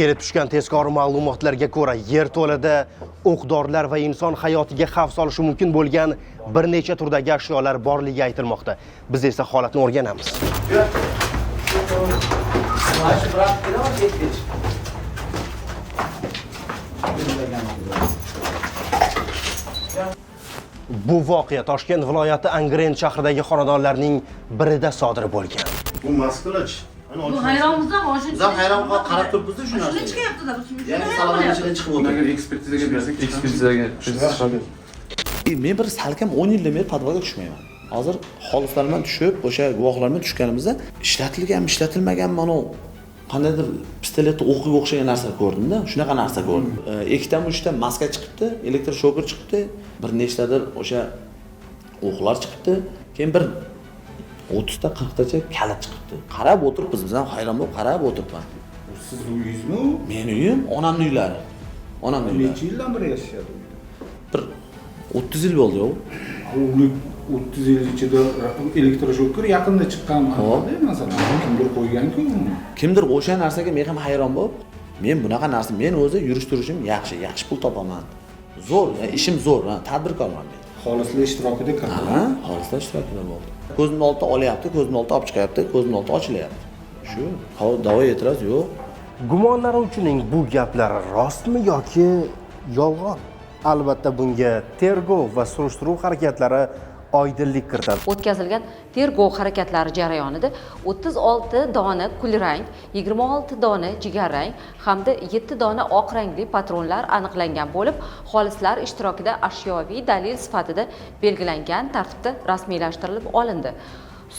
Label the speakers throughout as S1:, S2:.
S1: Kelib tushgan tezkor ma'lumotlarga ko'ra, yerto'lada o'q-dorilar va inson hayotiga xavf solishi mumkin bo'lgan bir necha turdagi ashyolar borligi aytilmoqda. Biz esa holatni o'rganamiz. Bu voqea Toshkent viloyati Angren shahridagi xonadonlarning birida sodir bo'lgan.
S2: Bu maskulachi.
S3: Bu hayronmizda hozir.
S2: Biz ham hayron qolib qarab turibmiz-da shu narsani.
S3: Shuni chiqyapti-da, biz.
S2: Ya'ni salonning ichidan chiqib o'tdi.
S4: Agar ekspertizaga bersak, ekspertizaga
S5: Men bir salkam 10 yildan beri podvalga tushmayman. Hozir xolislardan tushib, o'sha guvohlardan tushganimizda ishlatilgan, ishlatilmagan mana qandaydir pistoletni o'qiga o'xshagan narsa ko'rdim-da, shunaqa narsa ko'rdim. Ikkitadan uchta maska chiqibdi, elektr shoker chiqibdi, bir nechtadir o'sha o'qlar chiqibdi, keyin bir 30 ta 40 tacha kalit chiqibdi. Qarab o'tiribmiz, biz ham hayron bo'lib qarab o'tiribman.
S4: siz uyingizmi?
S5: Meni uyim, onamning uylari. Onamning uylari.
S4: Necha yildan beri yashayapti?
S5: Bir 30 yil bo'ldi-ku.
S4: Uni 30 yil ichida elektroshoker yaqinda chiqqan ahvolda masalan kimdir qo'ygan-ku uni.
S5: Kimdir o'sha narsaga men ham hayron bo'lib, men bunaqa narsa men o'zi yurish-turishim yaxshi pul topaman. Zo'r, ishim zo'r, tadbirkorman men.
S4: Xolislar ishtirokida kirdi.
S5: Ha, xolislar ishtirokida bo'ldi. Ko'zimni oldida olyapti, ko'zimni oldida olib chiqyapti, ko'zimni oldida ochilyapti. Shu, da'vo e'tiroz yo'q.
S1: Gumonlanuvchining bu gaplari rostmi yoki yolg'on? Albatta bunga tergov va surishtiruv harakatlari oydinlik kiritadi.
S6: O'tkazilgan tergov harakatlari jarayonida 36 dona kulrang, 26 dona jigarrang hamda 7 dona oq rangli patronlar aniqlangan bo'lib, xolislar ishtirokida ashyoviy dalil sifatida belgilangan tartibda rasmiylashtirilib olindi.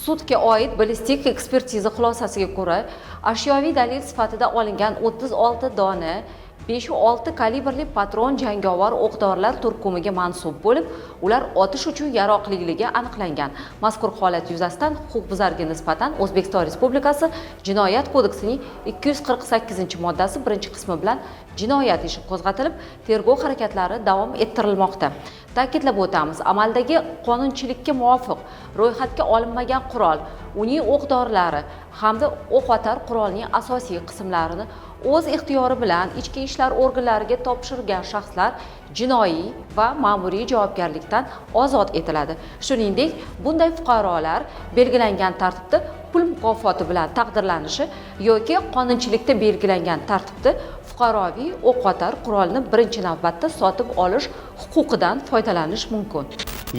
S6: Sudga oid ballistik ekspertiza xulosasiga ko'ra, ashyoviy dalil sifatida olingan 36 dona 5-6 kalibrli patron jangovar o'q-dorilar turkumiga mansub bo'lib, ular otish uchun yaroqliligi aniqlangan. Mazkur holat yuzasidan huquqbuzarga nisbatan O'zbekiston Respublikasi Jinoyat kodeksining 248-moddasi 1-qismi bilan jinoyat ishi qo'zg'atilib, tergov harakatlari davom ettirilmoqda. Ta'kidlab o'tamiz, amaldagi qonunchilikka muvofiq ro'yxatga olinmagan qurol, uning o'q-dorilari hamda o'q-otar qurolning asosiy qismlarini o'z ixtiyori bilan ichki ishlar organlariga topshirgan shaxslar jinoiy va ma'muriy javobgarlikdan ozod etiladi. Shuningdek, bunday fuqarolar belgilangan tartibda pul mukofoti bilan taqdirlanishi yoki qonunchilikda belgilangan tartibda fuqaroviy o'q-otar qurolni birinchi navbatda sotib olish huquqidan foydalanish mumkin.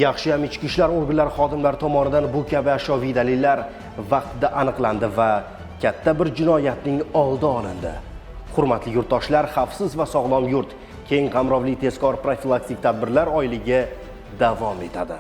S1: Yaxshiyam ichki ishlar organlari xodimlari tomonidan bu kabi ashyoviy dalillar vaqtida aniqlandi va katta bir jinoyatning oldi olindi. Hurmatli yurtdoshlar, xavfsiz va sog'lom yurt keng qamrovli tezkor profilaktik tadbirlar oyligi davom etadi.